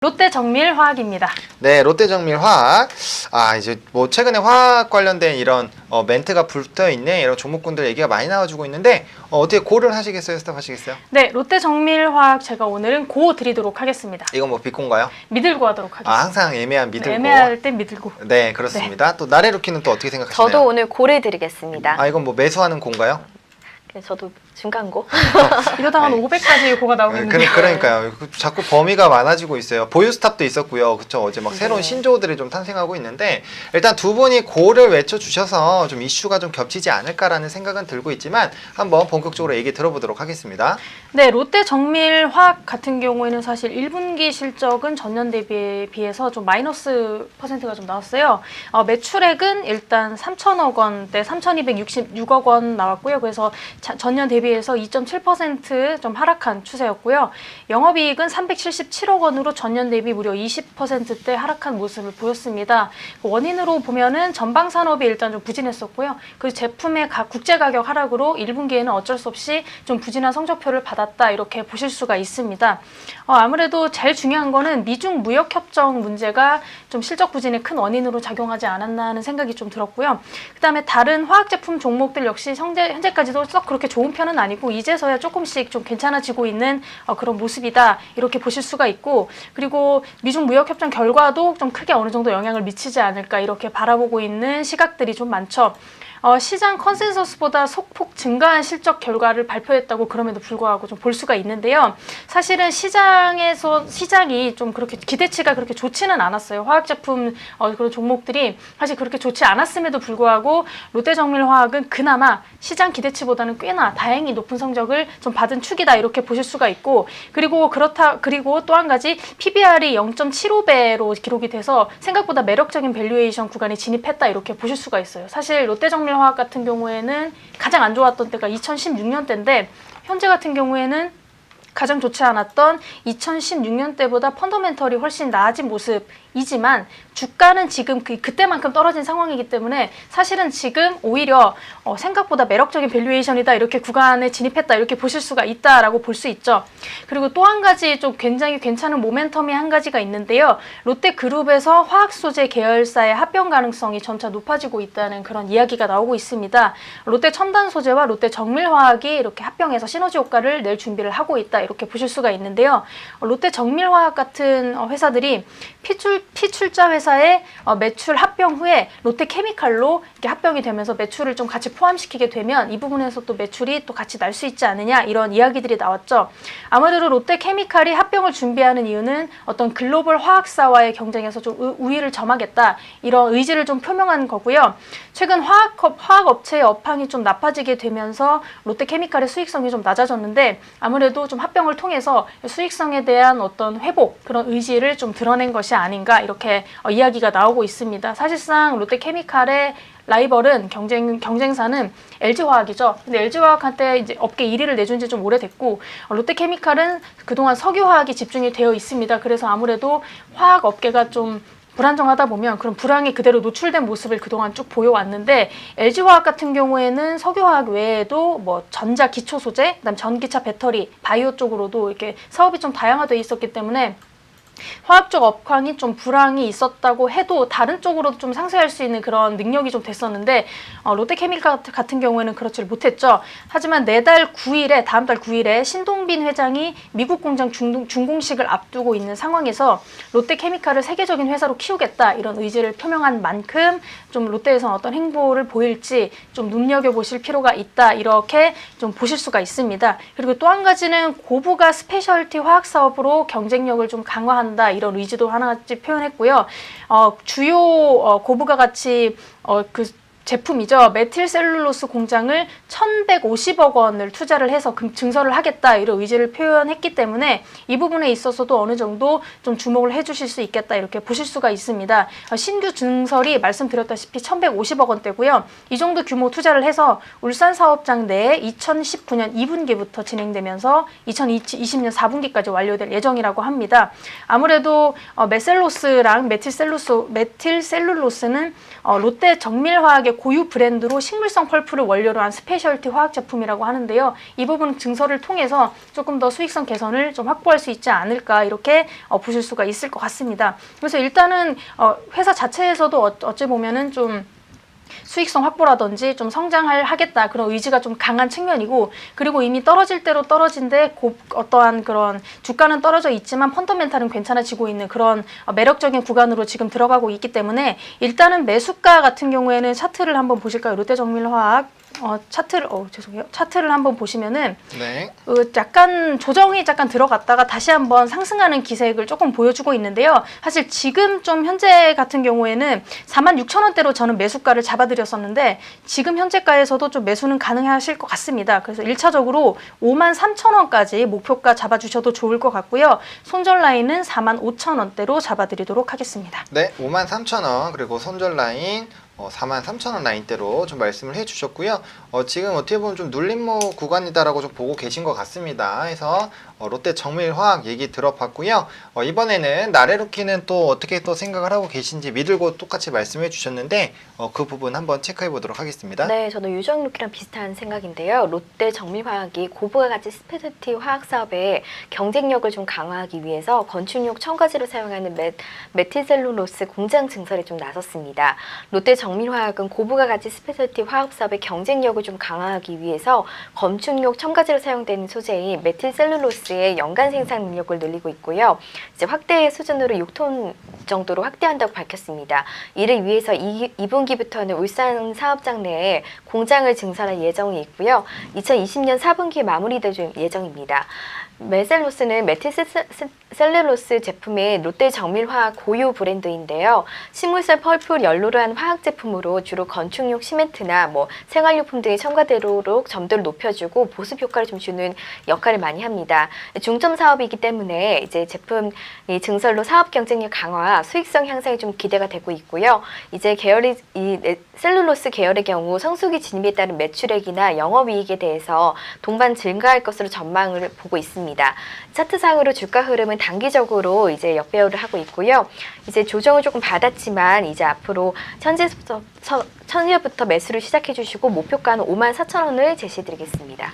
롯데정밀화학입니다. 네, 롯데정밀화학. 이제 뭐 최근에 화학 관련된 이런 멘트가 붙어 있는 이런 종목군들 얘기가 많이 나와주고 있는데 어떻게 고를 하시겠어요? 스탑 하시겠어요? 네, 롯데정밀화학 제가 오늘은 고 드리도록 하겠습니다. 이건 뭐 비콘가요? 미들고 하도록 하겠습니다. 항상 애매한 미들고. 애매할 땐 미들고. 네, 그렇습니다. 또 나래루키는 또 어떻게 생각하시나요? 저도 오늘 고를 드리겠습니다. 이건 뭐 매수하는 공가요? 저도 중간고. 이러다가 한 아니. 500까지 고가 나오겠는데. 그러니까요. 자꾸 범위가 많아지고 있어요. 보유 스탑도 있었고요. 그쵸? 어제 막 새로운 신조어들이 좀 탄생하고 있는데 일단 두 분이 고를 외쳐주셔서 좀 이슈가 좀 겹치지 않을까라는 생각은 들고 있지만 한번 본격적으로 얘기 들어보도록 하겠습니다. 네, 롯데정밀화학 같은 경우에는 사실 1분기 실적은 전년 대비에 비해서 좀 마이너스 퍼센트가 좀 나왔어요. 매출액은 일단 3천억 원대 3,266억 원 나왔고요. 그래서 전년 대비해서 2.7% 좀 하락한 추세였고요. 영업이익은 377억 원으로 전년 대비 무려 20%대 하락한 모습을 보였습니다. 원인으로 보면은 전방 산업이 일단 좀 부진했었고요. 그 제품의 국제 가격 하락으로 1분기에는 어쩔 수 없이 좀 부진한 성적표를 받았다 이렇게 보실 수가 있습니다. 아무래도 제일 중요한 거는 미중 무역 협정 문제가 좀 실적 부진의 큰 원인으로 작용하지 않았나 하는 생각이 좀 들었고요. 그다음에 다른 화학 제품 종목들 역시 현재까지도 썩 그렇게 좋은 편은 아니고 이제서야 조금씩 좀 괜찮아지고 있는 그런 모습이다 이렇게 보실 수가 있고, 그리고 미중 무역 협정 결과도 좀 크게 어느 정도 영향을 미치지 않을까 이렇게 바라보고 있는 시각들이 좀 많죠. 시장 컨센서스보다 소폭 증가한 실적 결과를 발표했다고 그럼에도 불구하고 좀 볼 수가 있는데요. 사실은 시장이 좀 그렇게 기대치가 그렇게 좋지는 않았어요. 화학 제품 그런 종목들이 사실 그렇게 좋지 않았음에도 불구하고 롯데정밀화학은 그나마 시장 기대치보다는 꽤나 다행히 높은 성적을 좀 받은 축이다 이렇게 보실 수가 있고, 그리고 또 한 가지 PBR이 0.75배로 기록이 돼서 생각보다 매력적인 밸류에이션 구간에 진입했다 이렇게 보실 수가 있어요. 사실 롯데정밀화학 같은 경우에는 가장 안 좋았던 때가 2016년 때인데 현재 같은 경우에는 가장 좋지 않았던 2016년 때보다 펀더멘털이 훨씬 나아진 모습이지만 주가는 지금 그때만큼 떨어진 상황이기 때문에 사실은 지금 오히려 생각보다 매력적인 밸류에이션이다 이렇게 구간에 진입했다 이렇게 보실 수가 있다라고 볼 수 있죠. 그리고 또 한 가지 좀 굉장히 괜찮은 모멘텀이 한 가지가 있는데요. 롯데그룹에서 화학소재 계열사의 합병 가능성이 점차 높아지고 있다는 그런 이야기가 나오고 있습니다. 롯데첨단소재와 롯데정밀화학이 이렇게 합병해서 시너지 효과를 낼 준비를 하고 있다 이렇게 보실 수가 있는데요. 롯데정밀화학 같은 회사들이 피출자 회사의 매출 합병 후에 롯데케미칼로 이렇게 합병이 되면서 매출을 좀 같이 포함시키게 되면 이 부분에서 또 매출이 또 같이 날 수 있지 않느냐 이런 이야기들이 나왔죠. 아무래도 롯데케미칼이 합병을 준비하는 이유는 어떤 글로벌 화학사와의 경쟁에서 좀 우위를 점하겠다 이런 의지를 좀 표명한 거고요. 최근 화학업체의 업황이 좀 나빠지게 되면서 롯데케미칼의 수익성이 좀 낮아졌는데 아무래도 좀 합병을 통해서 수익성에 대한 어떤 회복 그런 의지를 좀 드러낸 것이 아닌가 이렇게 이야기가 나오고 있습니다. 사실상 롯데케미칼의 라이벌은 경쟁사는 LG화학이죠. 근데 LG화학한테 이제 업계 1위를 내준 지 좀 오래됐고 롯데케미칼은 그동안 석유화학이 집중이 되어 있습니다. 그래서 아무래도 화학 업계가 좀 불안정하다 보면 그런 불황이 그대로 노출된 모습을 그동안 쭉 보여왔는데 LG화학 같은 경우에는 석유화학 외에도 뭐 전자 기초 소재, 그다음 전기차 배터리, 바이오 쪽으로도 이렇게 사업이 좀 다양화되어 있었기 때문에 화학적 업황이 좀 불황이 있었다고 해도 다른 쪽으로도 좀 상쇄할 수 있는 그런 능력이 좀 됐었는데 롯데케미칼 같은 경우에는 그렇지를 못했죠. 하지만 다음 달 9일에 신동빈 회장이 미국 공장 준공식을 앞두고 있는 상황에서 롯데케미칼을 세계적인 회사로 키우겠다 이런 의지를 표명한 만큼 좀 롯데에서는 어떤 행보를 보일지 좀 눈여겨보실 필요가 있다 이렇게 좀 보실 수가 있습니다. 그리고 또 한 가지는 고부가 스페셜티 화학 사업으로 경쟁력을 좀 강화한다 이런 의지도 하나같이 표현했고요. 주요 고부가 가치 그 제품이죠. 메틸셀룰로스 공장을 1,150억 원을 투자를 해서 증설을 하겠다 이런 의지를 표현했기 때문에 이 부분에 있어서도 어느 정도 좀 주목을 해주실 수 있겠다 이렇게 보실 수가 있습니다. 신규 증설이 말씀드렸다시피 1,150억 원대고요. 이 정도 규모 투자를 해서 울산 사업장 내에 2019년 2분기부터 진행되면서 2020년 4분기까지 완료될 예정이라고 합니다. 아무래도 메셀로스랑 메틸셀룰로스는 롯데 정밀화학의 고유 브랜드로 식물성 펄프를 원료로 한 스페셜티 화학 제품이라고 하는데요. 이 부분 증설을 통해서 조금 더 수익성 개선을 좀 확보할 수 있지 않을까 이렇게 보실 수가 있을 것 같습니다. 그래서 일단은 회사 자체에서도 어찌 보면은 좀 수익성 확보라든지 좀 성장하겠다 그런 의지가 좀 강한 측면이고, 그리고 이미 떨어질 대로 떨어진데 어떠한 그런 주가는 떨어져 있지만 펀더멘탈은 괜찮아지고 있는 그런 매력적인 구간으로 지금 들어가고 있기 때문에 일단은 매수가 같은 경우에는 차트를 한번 보실까요? 롯데정밀화학 차트를 한번 보시면은 네. 약간 조정이 약간 들어갔다가 다시 한번 상승하는 기색을 조금 보여주고 있는데요. 사실 지금 좀 현재 같은 경우에는 46,000원대로 저는 매수가를 잡아드렸었는데 지금 현재가에서도 좀 매수는 가능하실 것 같습니다. 그래서 1차적으로 53,000원까지 목표가 잡아주셔도 좋을 것 같고요. 손절 라인은 45,000원대로 잡아드리도록 하겠습니다. 네, 53,000원 그리고 손절 라인 43,000원 라인대로 좀 말씀을 해주셨고요. 지금 어떻게 보면 좀 눌림목 구간이다라고 좀 보고 계신 것 같습니다. 해서 롯데 정밀화학 얘기 들어봤고요. 이번에는 나래로키는 또 어떻게 또 생각을 하고 계신지 미들고 똑같이 말씀해 주셨는데 그 부분 한번 체크해 보도록 하겠습니다. 네, 저도 유정로키랑 비슷한 생각인데요. 롯데 정밀화학이 고부가 가치 스페셜티 화학 사업의 경쟁력을 좀 강화하기 위해서 건축용 첨가제로 사용하는 메틸셀룰로스 공장 증설에 좀 나섰습니다. 롯데 정밀화학은 고부가 가치 스페셜티 화학 사업의 경쟁력을 좀 강화하기 위해서 건축용 첨가제로 사용되는 소재인 메틸셀룰로스의 연간 생산 능력을 늘리고 있고요. 이제 확대 수준으로 6톤 정도로 확대한다고 밝혔습니다. 이를 위해서 2분기부터는 울산 사업장 내에 공장을 증설할 예정이 있고요. 2020년 4분기에 마무리될 예정입니다. 메셀로스는 메틸셀룰로스 제품의 롯데 정밀화학 고유 브랜드인데요. 식물성 펄프를 연료로 한 화학 제품으로 주로 건축용 시멘트나 생활용품 등에 첨가되도록 점도를 높여주고 보습 효과를 좀 주는 역할을 많이 합니다. 중점 사업이기 때문에 이제 제품 증설로 사업 경쟁력 강화, 수익성 향상이 좀 기대가 되고 있고요. 이제 셀룰로스 계열의 경우 성수기 진입에 따른 매출액이나 영업이익에 대해서 동반 증가할 것으로 전망을 보고 있습니다. 차트상으로 주가 흐름은 단기적으로 이제 역배열을 하고 있고요. 이제 조정을 조금 받았지만 이제 앞으로 현재부터 매수를 시작해 주시고 목표가는 54,000원을 제시해 드리겠습니다.